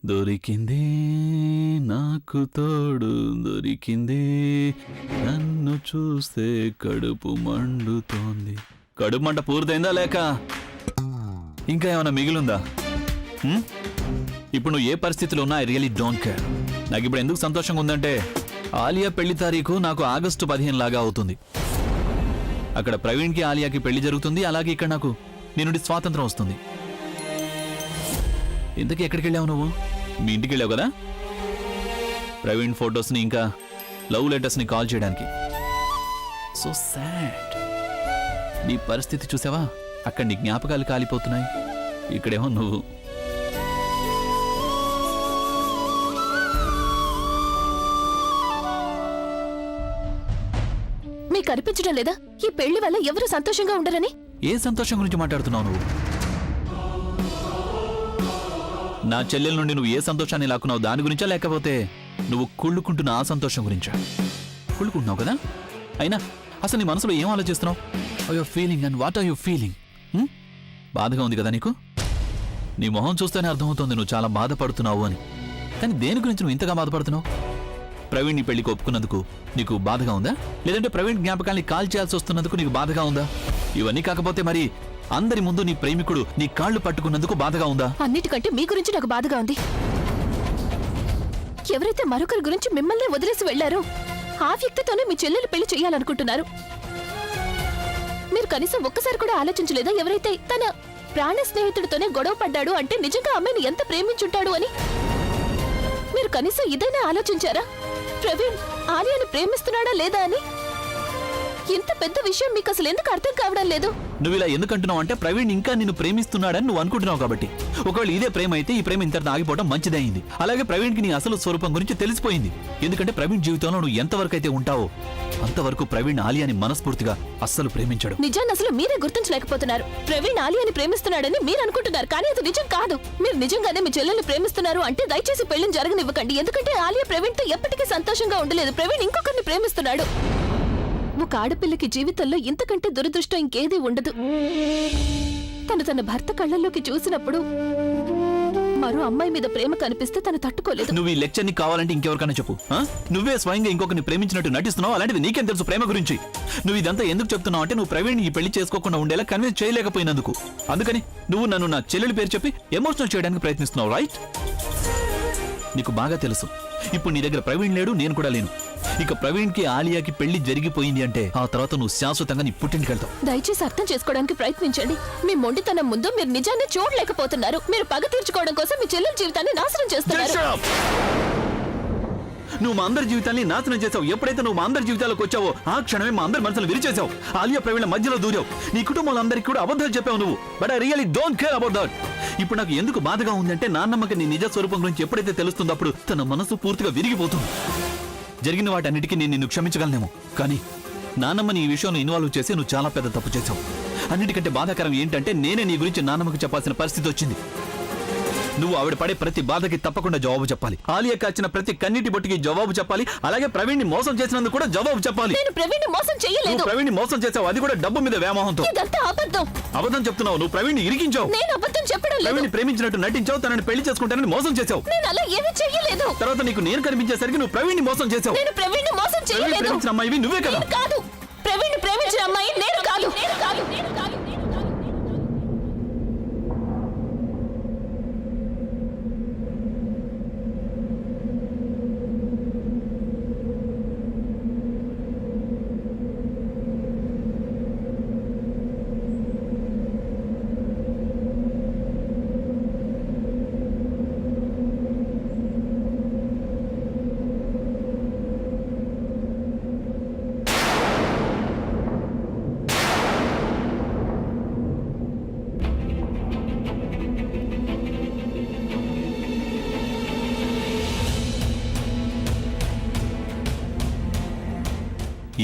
దొరికింది నాకు తోడు దొరికింది నన్ను చూస్తే కడుపు మండుతోంది. కడుపు మంట పూర్తయిందా లేక ఇంకా ఏమైనా మిగిలిందా? ఇప్పుడు నువ్వు ఏ పరిస్థితిలో ఉన్నా ఐ రియలీ డోంట్ కేర్. నాకు ఇప్పుడు ఎందుకు సంతోషంగా ఉందంటే ఆలియా పెళ్లి తారీఖు నాకు ఆగస్టు 15 లాగా అవుతుంది. అక్కడ ప్రవీణ్కి ఆలియాకి పెళ్లి జరుగుతుంది, అలాగే ఇక్కడ నాకు నీ నుండి స్వాతంత్రం వస్తుంది. ఇంతకీ ఎక్కడికి వెళ్ళావు నువ్వు? మీ ఇంటికి వెళ్ళావు కదా ప్రవీణ్ ఫొటోస్ని ఇంకా లవ్ లెటర్స్ని కాల్ చేయడానికి. So sad. నీ పరిస్థితి చూసావా? అక్కడ నీ జ్ఞాపకాలు కాలిపోతున్నాయి, ఇక్కడేమో నువ్వు. మీకు అనిపించడం లేదా ఈ పెళ్లి వల్ల ఎవరు సంతోషంగా ఉండరని? ఏ సంతోషం గురించి మాట్లాడుతున్నావు నువ్వు? నా చెల్లెల నుండి నువ్వు ఏ సంతోషాన్ని లాక్కున్నావు దాని గురించా, లేకపోతే నువ్వు కుళ్ళుకుంటున్న ఆ సంతోషం గురించా? కుళ్ళుకుంటున్నావు కదా. అయినా అసలు నీ మనసులో ఏం ఆలోచిస్తున్నావు? I you feeling and what are you feeling? బాధగా ఉంది కదా నీకు? నీ మొహం చూస్తేనే అర్థమవుతోంది నువ్వు చాలా బాధపడుతున్నావు అని. కానీ దేని గురించి నువ్వు ఇంతగా బాధపడుతున్నావు? ప్రవీణ్ నీ పెళ్లికి ఒప్పుకున్నందుకు నీకు బాధగా ఉందా, లేదంటే ప్రవీణ్ జ్ఞాపకాల్ని కాల్ చేయాల్సి వస్తున్నందుకు నీకు బాధగా ఉందా? ఇవన్నీ కాకపోతే మరి అందరి ముందు నీ ప్రేమికుడు నీ కాళ్ళు పట్టుకున్నందుకు బాధగా ఉందా? అన్నిటికంటే మీ గురించి నాకు బాధగా ఉంది. ఎవరైతే మరొకరి గురించి మిమ్మల్ని వదిలేసి వెళ్లారో ఆ వ్యక్తితోనే మీ చెల్లెలు పెళ్లి చేయాలనుకుంటున్నారు. మీరు కనీసం ఒక్కసారి కూడా ఆలోచించలేదా? ఎవరైతే తన ప్రాణ స్నేహితుడితోనే గొడవ పడ్డాడు అంటే నిజంగా అమ్మాయిని ఎంత ప్రేమించుంటాడు అని మీరు కనీసం ఇదైనా ఆలోచించారా? ప్రవీణ్ ఆలియాని ప్రేమిస్తున్నాడా లేదా అని? ఇంత పెద్ద విషయం మీకు అసలు ఎందుకు అర్థం కావడం లేదు? నువ్వు ఇలా ఎందుకంటున్నావు అంటే ప్రవీణ్ ఇంకా నిన్ను ప్రేమిస్తున్నాడని నువ్వు అనుకుంటున్నావు కాబట్టి. ఒకవేళ ఇదే ప్రేమ అయితే ఈ ప్రేమ ఇంతటితో ఆగిపోవడం మంచిదే అయింది. అలాగే ప్రవీణ్కి నీ అసలు స్వరూపం గురించి తెలిసిపోయింది. ఎందుకంటే ప్రవీణ్ జీవితంలో నువ్వు ఎంతవరకు అయితే ఉంటావో అంతవరకు ప్రవీణ్ ఆలియాని మనస్ఫూర్తిగా అస్సలు ప్రేమించాడు. నిజాన్ని అసలు మీరే గుర్తించలేకపోతున్నారు. ప్రవీణ్ ఆలియాని ప్రేమిస్తున్నాడని మీరు అనుకుంటున్నారు, కానీ అది నిజం కాదు. మీరు నిజంగానే మీ చెల్లెల్ని ప్రేమిస్తున్నారు అంటే దయచేసి పెళ్లిని జరగనివ్వకండి. ఎందుకంటే ఆలియా ప్రవీణ్తో ఎప్పటికీ సంతోషంగా ఉండలేదు. ప్రవీణ్ ఇంకొకరిని ప్రేమిస్తున్నాడు. ఒక ఆడపిల్లకి జీవితంలో ఇంతకంటే దురదృష్టం ఇంకేదీ ఉండదు. తన భర్త కళ్ళల్లోకి చూసినప్పుడు మరో అమ్మాయి మీద ప్రేమ కనిపిస్తే తను తట్టుకోలేదు. నువ్వు ఈ లెక్చర్ని కావాలంటే ఇంకెవరికైనా చెప్పు. నువ్వే స్వయంగా ఇంకొకరిని ప్రేమించినట్టు నటిస్తున్నావు. అలాంటిది నీకేం తెలుసు ప్రేమ గురించి? నువ్వు ఇదంతా ఎందుకు చెప్తున్నావు అంటే నువ్వు ప్రవీణ్ ఈ పెళ్లి చేసుకోకుండా ఉండేలా కన్విన్స్ చేయలేకపోయినందుకు. అందుకని నువ్వు నన్ను నా చెల్లెలి పేరు చెప్పి ఎమోషనల్ చేయడానికి ప్రయత్నిస్తున్నావు, రైట్? నీకు బాగా తెలుసు ఇప్పుడు నీ దగ్గర ప్రవీణ్ లేడు, నేను కూడా లేను. ఇక ప్రవీణ్కి ఆలియాకి పెళ్లి జరిగిపోయింది అంటే ఆ తర్వాత నువ్వు శాశ్వతంగా నీ పుట్టింటికి వెళ్తావు. దయచేసి అర్థం చేసుకోవడానికి ప్రయత్నించండి. మీ మొండితనం ముందు మీరు నిజాన్ని చూడలేకపోతున్నారు. మీరు పగ తీర్చుకోవడం కోసం మీ చెల్లెల జీవితాన్ని నాశనం చేస్తున్నారు. నువ్వు మా అందరి జీవితాన్ని నాశనం చేసావు. ఎప్పుడైతే నువ్వు మా అందరి జీవితాలకు వచ్చావో ఆ క్షణమే మా అందరి మనసులు విరిచేసావు. ఆలియా ప్రవీణ్ మధ్యలో దూరావు. నీ కుటుంబాలందరికీ కూడా అబద్ధాలు చెప్పావు నువ్వు. But I really don't care about that. ఇప్పుడు నాకు ఎందుకు బాధగా ఉందంటే నాన్నమ్మకి నీ నిజ స్వరూపం గురించి ఎప్పుడైతే తెలుస్తుందో అప్పుడు తన మనసు పూర్తిగా విరిగిపోతుంది. జరిగిన వాటన్నిటికీ నేను నిన్ను క్షమించగలనేమో, కానీ నాన్నమ్మని ఈ విషయంలో ఇన్వాల్వ్ చేసి నువ్వు చాలా పెద్ద తప్పు చేశావు. అన్నిటికంటే బాధాకరం ఏంటంటే నేనే నీ గురించి నాన్నమ్మకి చెప్పాల్సిన పరిస్థితి వచ్చింది. నువ్వు ఆవిడ పడే ప్రతి బాధకి తప్పకుండా జవాబు చెప్పాలి. ఆలియా కాచిన ప్రతి కన్నీటి బొట్టుకి జవాబు చెప్పాలి. అలాగే ప్రవీణ్ ని మోసం చేసినందుకు కూడా జవాబు చెప్పాలి. నేను ప్రవీణ్ ని మోసం చేయలేదు. ప్రవీణ్ ని మోసం చేసావు, అది కూడా డబ్బు మీద వ్యామోహంతో. ఇదంతా అబద్ధం. అబద్ధం చెప్తున్నావు. నువ్వు ప్రవీణ్ ని ఇరికించావు. నేను అబద్ధం చెప్పడం లేదు. ప్రవీణ్ ని ప్రేమించినట్టు నటించావు, తనని పెళ్లి చేసుకుంటానని మోసం చేసావు. నేను అలా ఏమీ చేయలేదు. తర్వాత నీకు నేను కనిపించేసరికి నువ్వు ప్రవీణ్ ని మోసం చేసావు. నేను ప్రవీణ్ ని మోసం చేయలేదు. ప్రేమించిన అమ్మాయివి నువ్వే కదా? కాదు, ప్రవీణ్ ని ప్రేమించిన అమ్మాయి నేను కాదు.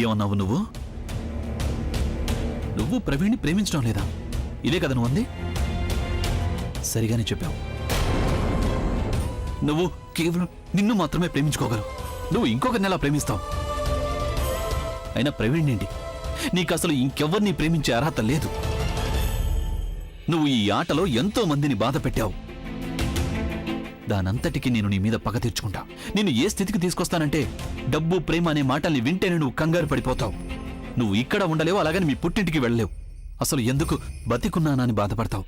ఏమన్నావు నువ్వు? నువ్వు ప్రవీణ్ని ప్రేమించడం లేదా? ఇదే కదా నువ్వు అంది? సరిగానే చెప్పావు. నువ్వు కేవలం నిన్ను మాత్రమే ప్రేమించుకోగలవు. నువ్వు ఇంకొకరిని ఎలా ప్రేమిస్తావు? అయినా ప్రవీణ్ ఏంటి? నీకు అసలు ఇంకెవ్వరిని ప్రేమించే అర్హత లేదు. నువ్వు ఈ ఆటలో ఎంతో మందిని బాధ పెట్టావు. దానంతటికి నేను నీ మీద పగ తీర్చుకుంటా. నేను ఏ స్థితికి తీసుకొస్తానంటే డబ్బు ప్రేమ అనే మాటల్ని వింటేనే నువ్వు కంగారు పడిపోతావు. నువ్వు ఇక్కడ ఉండలేవు, అలాగని మీ పుట్టింటికి వెళ్ళలేవు. అసలు ఎందుకు బతికున్నానని బాధపడతావు?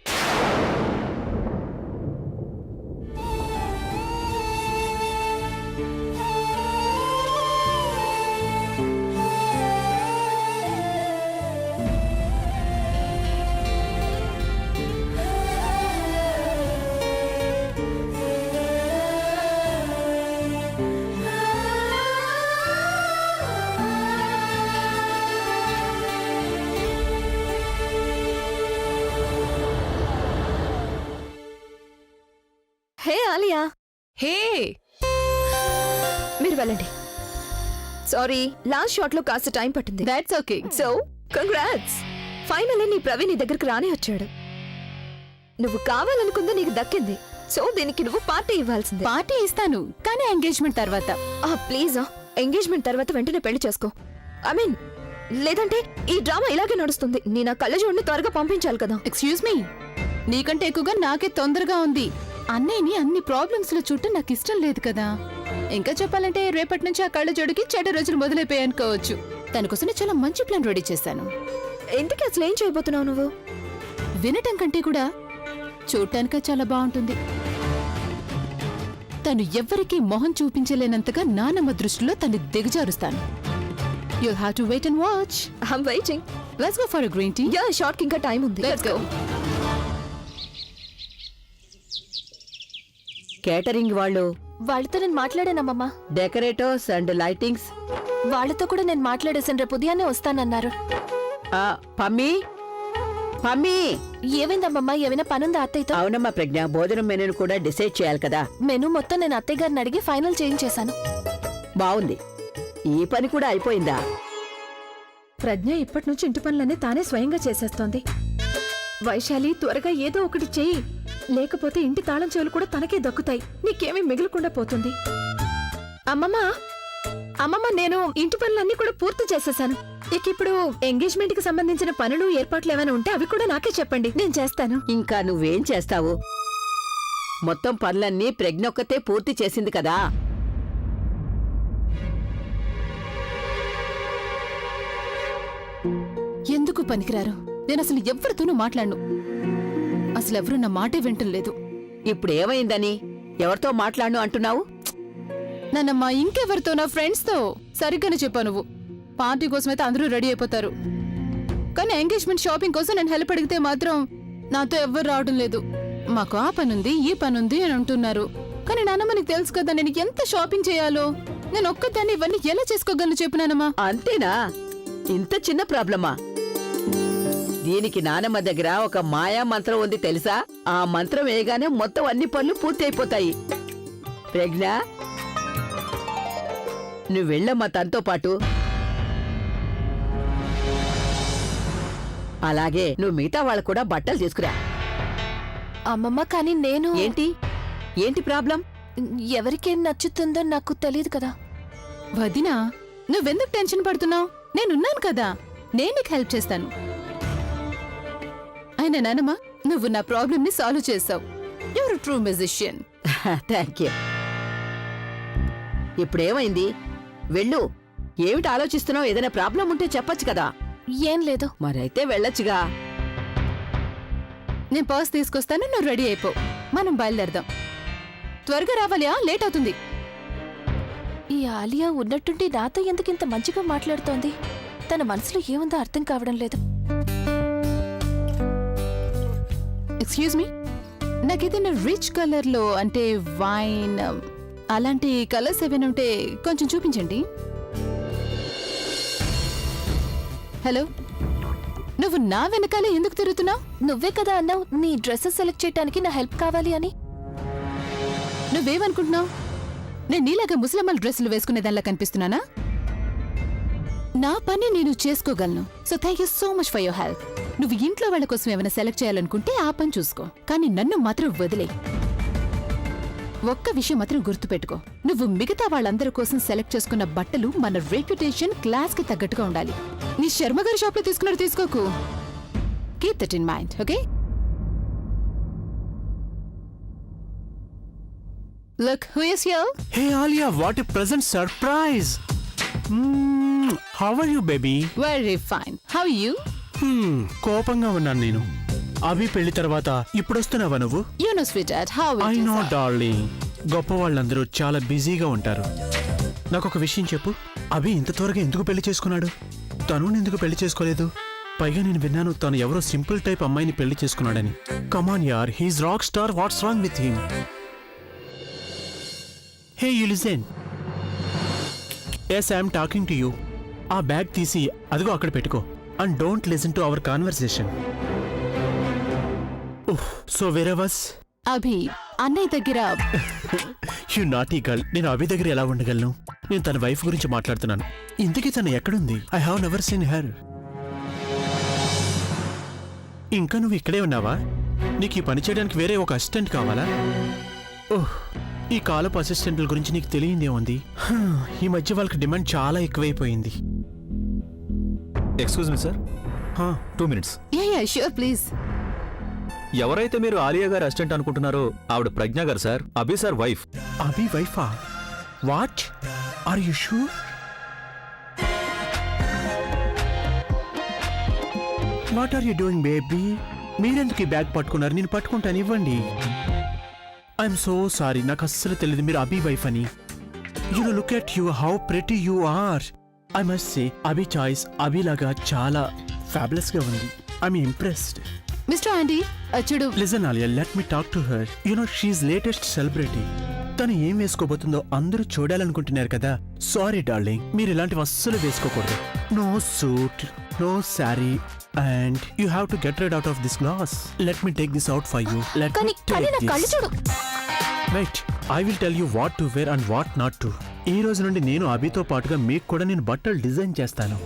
హే ఆలియా, హే, మీరు వెళ్ళండి. సారీ, లాస్ట్ షాట్ లో కాస్త టైం పట్టింది. That's okay. So congrats, finally నీ ప్రవీణ్ నీ దగ్గరికి రానే వచ్చాడు. నువ్వు కావాలనుకుంది నీకు దక్కింది. సో దీనికి నువ్వు పార్టీ ఇవ్వాల్సిందే. పార్టీ ఇస్తాను, కానీ ఎంగేజ్మెంట్ తర్వాత. ప్లీజ్ ఎంగేజ్మెంట్ తర్వాత వెంటనే పెళ్లి చేసుకో. ఐ మీన్, లేదంటే ఈ డ్రామా ఇలాగే నడుస్తుంది. నీ నా కళ్ళజోడిని త్వరగా పంపించాలి కదా. ఎక్స్క్యూజ్ మీ, నీకంటే ఎక్కువగా నాకే తొందరగా ఉంది. అన్నయ్యని అన్ని ప్రాబ్లమ్స్ లో చుట్టూ నాకు ఇష్టం లేదు కదా. ఇంకా చెప్పాలంటే రేపటి నుంచి ఆ కళ్ళజోడికి చెడ్డ రోజులు మొదలైపోయాయి అనుకోవచ్చు. తన కోసం నేను చాలా మంచి ప్లాన్ రెడీ చేశాను. ఎందుకు అసలు ఏం చేయబోతున్నావు నువ్వు? వినటం కంటే కూడా చూడటానికే చాలా బాగుంటుంది. తను ఎవ్వరికీ మొహం చూపించలేనంతగా నానమ్మ దృష్టిలో తను దిగజారుస్తాను. You'll have to wait and watch. I'm waiting. Let's go for a green tea. Yeah, short కి ఇంకా టైం ఉంది. Let's go. కేటరింగ్ వాళ్ళు, వాళ్ళతో నేను మాట్లాడానమ్మమ్మా. Decorators and lightings. వాళ్ళతో కూడా నేను మాట్లాడేసాను. రేపు ఉదయాన్నే వస్తానన్నారు. పమ్మీ పమ్మీ ఏమైందమ్మమ్మా? ఏమైనా పనుందా అత్తయ్యతో? అవునమ్మా ప్రజ్ఞ, భోజనం మెనూను కూడా డిసైడ్ చేయాలి కదా. మెనూ మొత్తం నేను అత్తయ్య గారిని అడిగి ఫైనల్ చేయించేశాను. బాగుంది, ఈ పని కూడా అయిపోయిందా? ప్రజ్ఞ ఇప్పటి నుంచి ఇంటి పనులన్నీ తానే స్వయంగా చేసేస్తోంది. వైశాలి, త్వరగా ఏదో ఒకటి చెయ్యి, లేకపోతే ఇంటి తాళం చెవులు కూడా తనకే దక్కుతాయి. నీకేమీ మిగలకుండా పోతుంది. అమ్మమ్మా, అమ్మమ్మ, నేను ఇంటి పనులన్నీ కూడా పూర్తి చేసేశాను. ఇక ఇప్పుడు ఎంగేజ్మెంట్ కి సంబంధించిన పనులు ఏర్పాట్లు ఏమైనా ఉంటే అవి కూడా నాకే చెప్పండి, నేను చేస్తాను. ఇంకా నువ్వేం చేస్తావు? మొత్తం పనులన్నీ ప్రజ్ఞ ఒక్కతే పూర్తి చేసింది కదా. ఎందుకు పనికిరారు? నేను అసలు ఎవరితోనూ మాట్లాడను. అసలు ఎవరు నా మాటే వింటం లేదు. ఇప్పుడు ఏమైందని? ఎవరితో మాట్లాడను అంటున్నావు? నన్నమ్మా, ఇంకెవరితో? నా ఫ్రెండ్స్ తో. సరిగ్గానే చెప్పావు నువ్వు. పార్టీ కోసమైతే అందరూ రెడీ అయిపోతారు, కానీ ఎంగేజ్మెంట్ షాపింగ్ కోసం నేను హెల్ప్ అడిగితే మాత్రం నాతో ఎవ్వరు రావడం లేదు. మాకు ఆ పనుంది, ఈ పనుంది అని అంటున్నారు. కానీ నాన్నమ్మ, నీకు తెలుసు కదా నేను ఎంత షాపింగ్ చేయాలో. నేను ఒక్కదాన్ని ఇవన్నీ ఎలా చేసుకోగలను చెప్పు నాన్నమ్మా. అంతేనా? ఇంత చిన్న ప్రాబ్లమా? దీనికి నానమ్మ దగ్గర ఒక మాయా మంత్రం ఉంది తెలుసా? ఆ మంత్రం వేయగానే మొత్తం అన్ని పనులు పూర్తి అయిపోతాయి. ప్రజ్ఞ, నువ్వు వెళ్ళమ్మా తనతో పాటు. అలాగే నువ్వు మిగతా వాళ్ళు కూడా బట్టలు తీసుకురా. అమ్మమ్మ, కానీ నేను ఏంటి ప్రాబ్లం? ఎవరికేం నచ్చుతుందో నాకు తెలియదు కదా. వదినా, నువ్వెందుకు టెన్షన్ పడుతున్నావు? నేనున్నాను కదా, నేను నీకు హెల్ప్ చేస్తాను. అయినా నానమ్మా, నువ్వు నా ప్రాబ్లమ్ ని సాల్వ్ చేసావు. You're true musician. Thank you. ఇప్పుడేమైంది? వెళ్ళు. ఏమిటి ఆలోచిస్తున్నావు? ఏదైనా ప్రాబ్లం ఉంటే చెప్పొచ్చు కదా. ఏం లేదు. మరైతే వెళ్ళొచ్చుగా. నేను పర్స్ తీసుకొస్తాను, నువ్వు రెడీ అయిపో. మనం బయలుదేరదాం. త్వరగా రావాలి, లేట్ అవుతుంది. ఈ ఆలియా ఉన్నట్టుండి నాతో ఎందుకింత మంచిగా మాట్లాడుతోంది? తన మనసులో ఏముందో అర్థం కావడం లేదు. ఎక్స్క్యూజ్ మీ, నాకేదైనా రిచ్ కలర్ లో, అంటే వైన్ అలాంటి కలర్స్ ఏమైనా ఉంటే కొంచెం చూపించండి. హలో, నువ్వు నా వెనకాలే ఎందుకు తిరుగుతున్నావు? నువ్వే కదా అన్నావు నీ డ్రెస్సెస్ సెలెక్ట్ చేయడానికి నా హెల్ప్ కావాలి అని. నువ్వేమనుకుంటున్నావు? నేను నీలాగా ముసలమ్మల డ్రెస్సులు వేసుకునేదానిలా కనిపిస్తున్నానా? నా పని నేను చేసుకోగలను. So thank you so much for your help. నువ్వు ఇంట్లో వాళ్ళ కోసం ఏమైనా సెలెక్ట్ చేయాలనుకుంటే ఆ పని చూసుకో, కానీ నన్ను మాత్రం వదిలే. ఒక్క విషయం మాత్రం గుర్తుపెట్టుకో, నువ్వు మిగతా వాళ్ళందరి కోసం సెలెక్ట్ చేసుకున్న బట్టలు మన రెప్యుటేషన్, క్లాస్ కి తగ్గట్టుగా ఉండాలి. నీ శర్మ గారి షాప్ లో తీసుకున్నట్టు తీసుకోకు. Keep that in mind, okay? Look who is here. Hey Alia, what a pleasant surprise! How are you, baby? Very fine. How you? కోపంగా ఉన్నాను నేను. అభి పెళ్లి తర్వాత ఇప్పుడొస్తున్నావా నువ్వు? You know sweet dad how I it no is. Darling. గొప్ప వాళ్ళందరూ చాలా బిజీగా ఉంటారు. నాకు ఒక విషయం చెప్పు, అభి ఇంత త్వరగా ఎందుకు పెళ్లి చేసుకున్నాడు? తను ఎందుకు పెళ్లి చేసుకోలేదు? పైగా నేను విన్నాను తను ఎవరో సింపుల్ టైప్ అమ్మాయిని పెళ్లి చేసుకున్నాడని. కమాన్ యార్, he's rock star, what's wrong with him? Hey you listen. Yes I'm talking to you. ఆ బ్యాగ్ తీసి అదిగో అక్కడ పెట్టుకో. And don't listen to our conversation. So where was? Abhi అన్నయ్య దగ్గర. You naughty girl. నేను అభి దగ్గర ఎలా ఉండగలను? నేను తన వైఫ్ గురించి మాట్లాడుతున్నాను. ఇంతకీ తను ఎక్కడుంది? I have never seen her. ఇంకా నువ్వు ఇక్కడే ఉన్నావా? నీకు ఈ పని చేయడానికి వేరే ఒక అసిస్టెంట్ కావాలా? ఓహ్, ఈ కాలపు అసిస్టెంట్ల గురించి నీకు తెలియందేముంది? ఈ మధ్య వాళ్ళకి డిమాండ్ చాలా ఎక్కువైపోయింది. Excuse me sir, 2 minutes. Yeah yeah sure please. ఎవరైతే మీరు ఆలియా గారి అసిస్టెంట్ అనుకుంటున్నారో ఆవిడ ప్రజ్ఞ గారు sir, Abhi sir wife. Abhi వైఫా? What? Are you sure? What are you doing baby? మీరెందుకు ఈ బ్యాగ్ పట్టుకున్నారు? నేను పట్టుకుంటాను, ఇవ్వండి. ఐఎమ్ సో సారీ, నాకు అస్సలు తెలియదు మీరు అభి వైఫ్ అని. You look at you, how pretty you are. I must say Abhi choice అభిలాగా చాలా ఫ్యాబులస్ గా ఉంది. I'm impressed. మిస్టర్ ఆంటీ చూడు. Listen Alia, let me talk to her. You know she's latest celebrity. తను ఏం వేసుకోబోతుందో అందరూ చూడాలనుకుంటున్నారు కదా. సారీ డార్లింగ్, మీరు ఇలాంటివి అస్సలు వేసుకోకూడదు. No suit, no sari, and you have to get red out of this glass. Let me take this out for you. Let me కానీ నా టేక్ కళ్ళు దిస్. చూడు. Right, I will tell you what to wear and what not to. ఈ రోజు నుండి నేను అభితో పాటుగా మీకు కూడా నేను బట్టలు డిజైన్ చేస్తాను.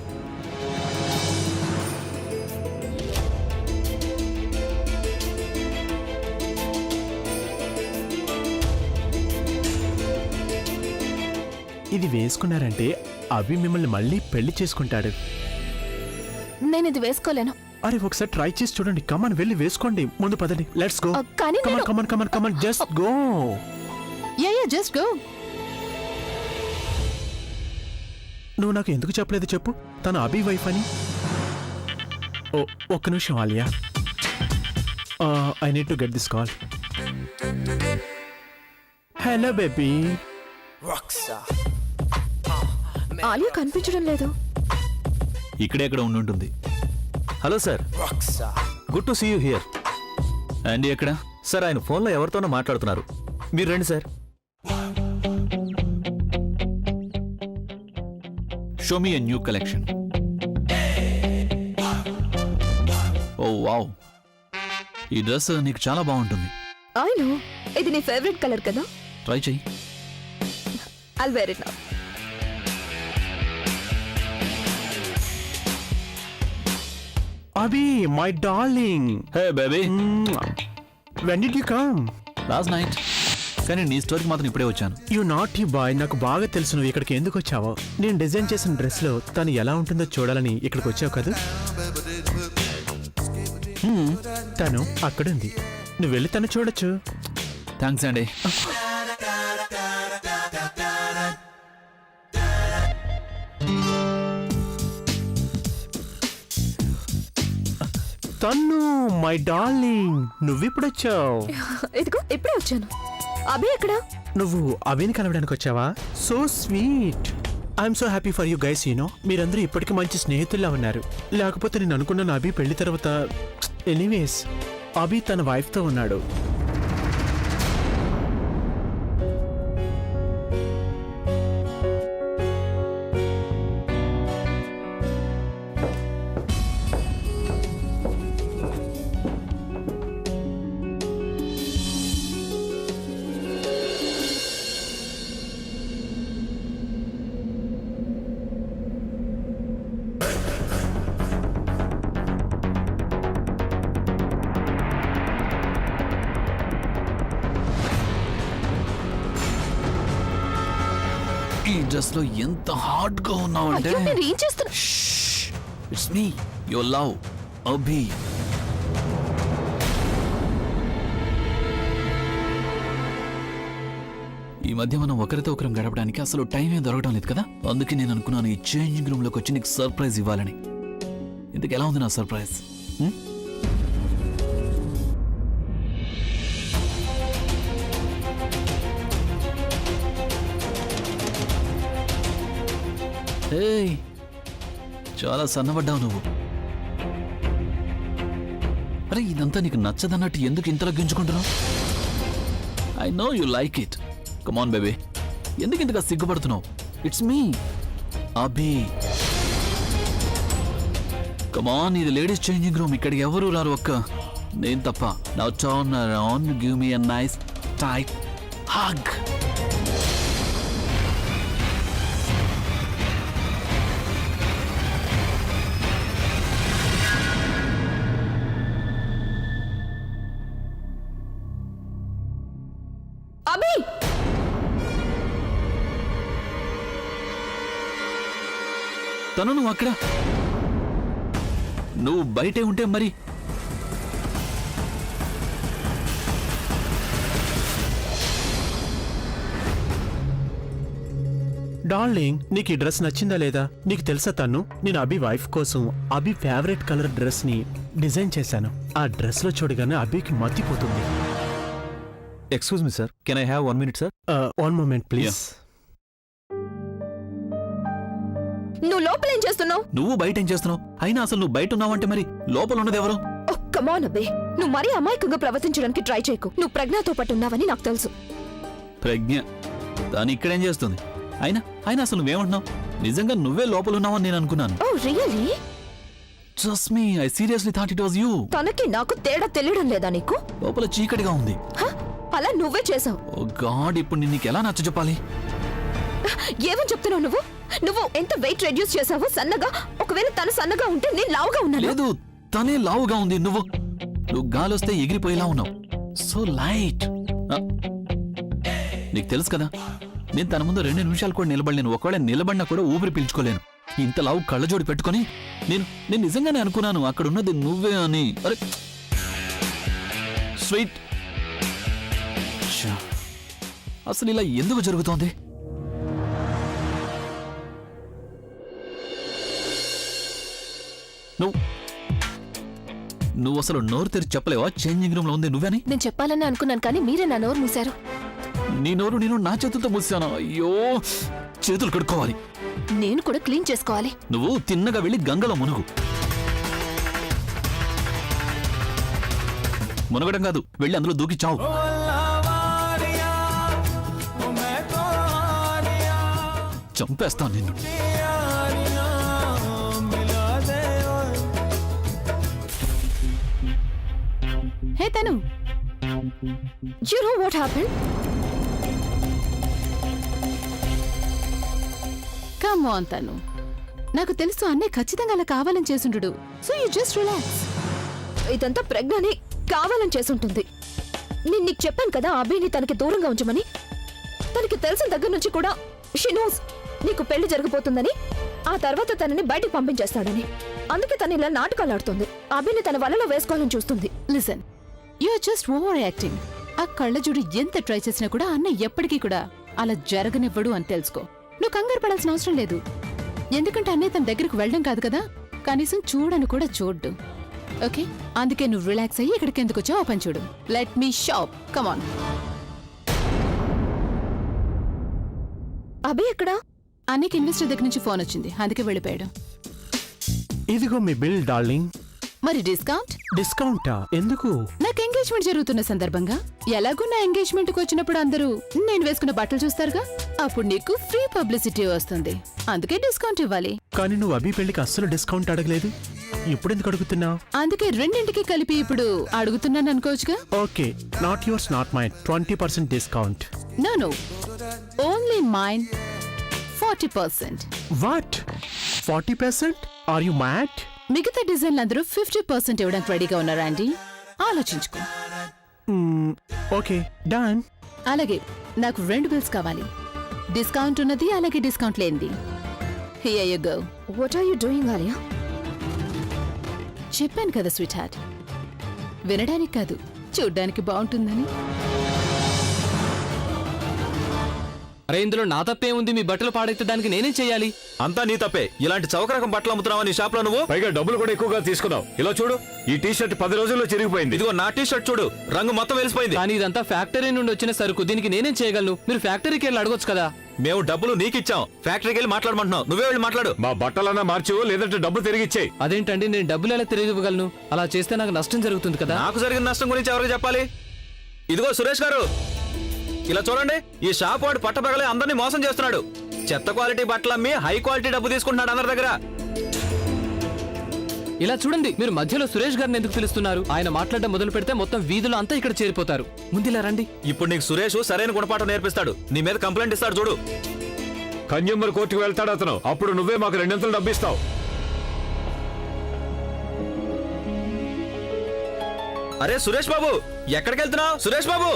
ఇది వేసుకున్నారంటే అభి మిమ్మల్ని మళ్ళీ పెళ్లి చేసుకుంటాడు. నేను ఇది వేసుకోలేను. అరే ఒకసారి ట్రై చేసి చూడండి. కమన్, వెళ్ళి వేసుకోండి. ముందు పదండి, లెట్స్ గో. కానీ కమన్ నేను- come on come on come on, just go. Yeah yeah just go. నువ్వు నాకు ఎందుకు చెప్పలేదు చెప్పు, తను అభి వైఫ్ అని. ఓ ఒక్క నిమిషం Alia, I need to get this call. Hello baby. Alia కనిపించడం లేదు. ఇక్కడే ఎక్కడ ఉండుంటుంది. Hello sir, good to see you here. అండి ఎక్కడ? సార్ ఆయన ఫోన్లో ఎవరితోనో మాట్లాడుతున్నారు. మీరు రండి sir. Show me a new collection. Oh wow, ఈ డ్రెస్ నీకు చాలా బాగుంటుంది. అవును, ఇది నీ ఫేవరెట్ కలర్ కదా. ట్రై చెయ్యి. I'll wear it now. Abhi, my darling. Hey baby, when did you come? Last night. కానీ నీ స్టోరీకి మాత్రం ఇప్పుడే వచ్చాను. You not you boy. నాకు బాగా తెలుసు నువ్వు ఇక్కడికి ఎందుకు వచ్చావో. నేను డిజైన్ చేసిన డ్రెస్ లో తను ఎలా ఉంటుందో చూడాలని ఇక్కడికి వచ్చావు కదా. తను అక్కడుంది, నువ్వు వెళ్ళి తను చూడొచ్చు. థ్యాంక్స్ అండి. తను మై డార్లింగ్, నువ్విప్పుడొచ్చావు. ఇదిగో ఇప్పుడే వచ్చాను. అభి ఎక్కడ? నువ్వు అభిని కలవడానికి వచ్చావా? So sweet. I'm so happy for you guys. You know మీరందరూ ఇప్పటికీ మంచి స్నేహితుల్లా ఉన్నారు. లేకపోతే నేను అనుకున్నాను అభి పెళ్లి తర్వాత. ఎనీవేస్, అభి తన వైఫ్తో ఉన్నాడు. ఈ డ్రెస్ లో ఎంత హాట్ గా ఉన్నావు అంటే. అయ్యో, మీరు ఏం చేస్తున్నా? ఇట్స్ మీ, యువర్ లవ్ అభి. ఈ మధ్య మనం ఒకరితో ఒకరం గడపడానికి అసలు టైమే దొరకడం లేదు కదా, అందుకే నేను అనుకున్నాను ఈ చేంజింగ్ రూమ్ లోకి వచ్చి నీకు సర్ప్రైజ్ ఇవ్వాలని. ఇందుకు ఎలా ఉంది నా సర్ప్రైజ్? ఏయ్, చాలా సన్నబడ్డావు నువ్వు. అరే ఇదంతా నీకు నచ్చదన్నట్టు ఎందుకు ఇంతలో గింజుకుంటున్నావు? I know you like it. Come on baby, ఎందుకు ఇంతగా సిగ్గుపడుతున్నావు? ఇట్స్ మీ అభి. కమాన్, ఇది లేడీస్ చేంజింగ్ రూమ్, ఇక్కడికి ఎవరు రారు ఒక్క నేను తప్ప. Now turn around, give me a nice tight hug. Abhi, తను నువ్వు అక్కడ, నువ్వు బయటే ఉంటే మరి డార్లింగ్, నీకు ఈ డ్రెస్ నచ్చిందా లేదా? నీకు తెలుసా తను, నేను అభి వైఫ్ కోసం అభి ఫేవరెట్ కలర్ డ్రెస్ ని డిజైన్ చేశాను. ఆ డ్రెస్ లో చూడగానే అభికి మతిపోతుంది. Excuse me sir, can I have 1 minute sir? 1 moment please. నువ్వు లోపల ఏం చేస్తున్నావు? నువ్వు బయట ఏం చేస్తున్నావు? అయినా అసలు నువ్వు బయట ఉన్నావంటే మరి లోపల ఉన్నది ఎవరు? కమాన్ అబ్బే, నువ్వు మరీ అమాయకంగా ప్రవర్తించడానికి ట్రై చేయకు. నువ్వు ప్రజ్ఞతో పాటు ఉన్నావని నాకు తెలుసు. ప్రజ్ఞ దాని ఇక్కడేం చేస్తుంది? అయినా అయినా అసలు నువ్వేమంటున్నావు? నిజంగా నువ్వే లోపల ఉన్నావని నేను అనుకున్నాను. Oh really? Trust me, I seriously thought it was you. తనకి నాకు తేడా తెలియడం లేదా నీకు? లోపల చీకటిగా ఉంది. అలా నువ్వే చేసావు. ఓ గాడ్, ఇప్పుడు నేను నీకు ఎలా నచ్చ చెప్పాలి? ఏమని చెప్తున్నావు నువ్వు? నువ్వు ఎంత వెయిట్ రెడ్యూస్ చేసావు? సన్నగా, ఒకవేళ తను సన్నగా ఉంటే నేను లావుగా ఉన్నాను. లేదు, తనే లావుగా ఉంది. నువ్వు గాలొస్తే ఎగిరిపోయేలా ఉన్నావు. So light. నీకు తెలుసు కదా, నేను తన ముందు 2 నిమిషాలు కూడా నిలబడలేను. ఒకవేళ నిలబడినా కూడా ఊపిరి పీల్చుకోలేను. ఇంత లావు కళ్ళజోడి పెట్టుకొని నేను నిజంగానే అనుకున్నాను అక్కడ ఉన్నది నువ్వే అని. అరే స్వీట్, అసలు ఇలా ఎందుకు జరుగుతోంది? నువ్వు అసలు నోరు తెరిచి చెప్పలేవా చేంజింగ్ రూమ్ లో ఉంది నువ్వేని? నేను చెప్పాలని అనుకున్నాను, కానీ మీరే నా నోరు మూశారు. నీ నోరు నేను నా చేతులతో మూసాను. అయ్యో, చేతులు కడుక్కోవాలి. నేను కూడా క్లీన్ చేసుకోవాలి. నువ్వు తిన్నగా వెళ్ళి గంగలో మునుగు. మునగడం కాదు, వెళ్ళి అందులో దూకి చావు. చంపేస్తాను నిన్ను. హే తను, You know what happened? Come on తను, నాకు తెలుసు అన్నయ్య ఖచ్చితంగా అలా కావాలని చేసుండు. So you just relax. ఇదంతా ప్రజ్ఞని కావాలని చేసుంటుంది. నేను నీకు చెప్పాను కదా అభిని తనకి దూరంగా ఉంచమని. తనకి తెలిసిన దగ్గర నుంచి కూడా షీ నోస్ నీకు పెళ్లి జరగబోతుందని, ఆ తర్వాత తనని బయటికి పంపించేస్తాడని. అందుకే తను ఇలా నాటకాలు ఆడుతుంది. అభిని తన వలలో వేసుకోవాలని చూస్తుంది. Listen, you are just over acting. ఆ కళ్ళజోడు ఎంత ట్రై చేసినా కూడా అన్నయ్య ఎప్పటికీ కూడా అలా జరగనివ్వడు అని తెలుసుకో. నువ్వు కంగారు పడాల్సిన అవసరం లేదు. ఎందుకంటే అన్నయ్య తన దగ్గరకు వెళ్ళడం కాదు కదా, కనీసం చూడను కూడా చూడ్డు. ఓకే, అందుకే నువ్వు రిలాక్స్ అయ్యి ఇక్కడికి ఎందుకు వచ్చావు ఓపెన్ చూడు. Let me shop, come on. Abhi ఎక్కడా? అన్నయ్యకి ఇన్వెస్టర్ దగ్గర నుంచి ఫోన్ వచ్చింది, అందుకే వెళ్ళిపోయాడు. ఇదిగో మీ బిల్ డార్లింగ్. మరి డిస్కౌంట్? డిస్కౌంటా? ఎందుకు? నాకు ఎంగేజ్మెంట్ జరుగుతున్న సందర్భంగా. ఎలాగో నా ఎంగేజ్మెంట్ కు వచ్చినప్పుడు అందరూ నేను వేసుకున్న బట్టలు చూస్తారుగా, అప్పుడు నీకు ఫ్రీ పబ్లిసిటీ వస్తుంది. అందుకే డిస్కౌంట్ ఇవ్వాలి. కానీ నువ్వు అభి పెళ్లికి అస్సలు డిస్కౌంట్ అడగలేదు. ఇప్పుడు ఎందుకు అడుగుతున్నావు? అందుకే రెండింటికి కలిపి ఇప్పుడు అడుగుతున్నాను అనుకోవచ్చుగా. Okay, not yours not mine, 20% discount. No no, only mine 40%. What? 40%? Are you mad? మిగతా డిజైన్లు అందరూ 50% ఇవ్వడానికి రెడీగా ఉన్నారా అండి? ఆలోచించుకో. Okay, done. అలాగే నాకు 2 బిల్స్ కావాలి. డిస్కౌంట్ ఉన్నది, అలాగే డిస్కౌంట్ లేనిది. Here you go. What are you doing, Alia? చెప్పాను కదా స్వీట్ హార్ట్, వినడానికి కాదు చూడ్డానికి బాగుంటుందని. అరే ఇందులో నా తప్పే ఉంది, మీ బట్టలు పాడైతే దానికి నేనేం చేయాలి? అంతా నీ తప్పే. ఇలాంటి చౌకరకం బట్టలు అమ్ముతున్నావా నీ షాప్ లో నువ్వు? పైగా డబ్బులు కూడా ఎక్కువగా తీసుకున్నావు. ఇలా చూడు, ఈ టీ షర్ట్ 10 రోజుల్లో చిరిగిపోయింది. ఇదిగో నా టీ షర్ట్ చూడు, రంగు మొత్తం వెలిసిపోయింది. కానీ ఇదంతా ఫ్యాక్టరీ నుండి వచ్చిన సరుకు, దీనికి నేనేం చేయగలను? మీరు ఫ్యాక్టరీకి వెళ్ళి అడగొచ్చు కదా. మేము డబ్బులు నీకిచ్చాం, ఫ్యాక్టరీకి వెళ్ళి మాట్లాడమంటున్నావు. నువ్వే వెళ్ళి మాట్లాడు. మా బట్టలన్నా మార్చు, లేదంటే డబ్బులు తిరిగి ఇచ్చేయి. అదేంటండి, నేను డబ్బులు ఎలా తిరిగి ఇవ్వగలను? అలా చేస్తే నాకు నష్టం జరుగుతుంది కదా. నాకు జరిగిన నష్టం గురించి ఎవరికి చెప్పాలి? ఇదిగో సురేష్ గారు, ఇలా చూడండి, ఈ షాప్ వాడు పట్టపగలే అందరినీ మోసం చేస్తున్నాడు. చెత్త క్వాలిటీ బట్టలు అమ్మి హై క్వాలిటీ డబ్బు తీసుకుంటున్నాడు అందరి దగ్గర. ఇలా చూడండి, మీరు మధ్యలో సురేష్ గారిని ఎందుకు పిలుస్తున్నారు? ఆయన మాట్లాడడం మొదలు పెడితే మొత్తం వీధులు అంతా ఇక్కడ చేరిపోతారు. ముందులా రండి. ఇప్పుడు నీకు సురేష్ సరైన గుణపాఠం నేర్పిస్తాడు. నీ మీద కంప్లైంట్ ఇస్తాడు చూడు. కన్జ్యూమర్ కోర్టుకు వెళ్తాడు అతను. అప్పుడు నువ్వే మాకు 200 డబ్బు ఇస్తావు. అరే సురేష్ బాబు, ఎక్కడికి వెళ్తున్నావు? సురేష్ బాబు,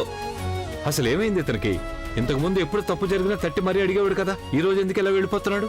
అసలు ఏమైంది ఇతనికి? ఇంతకు ముందు ఎప్పుడు తప్పు జరిగినా తట్టి మరీ అడిగేవాడు కదా, ఈ రోజు ఎందుకు ఇలా వెళ్ళిపోతున్నాడు?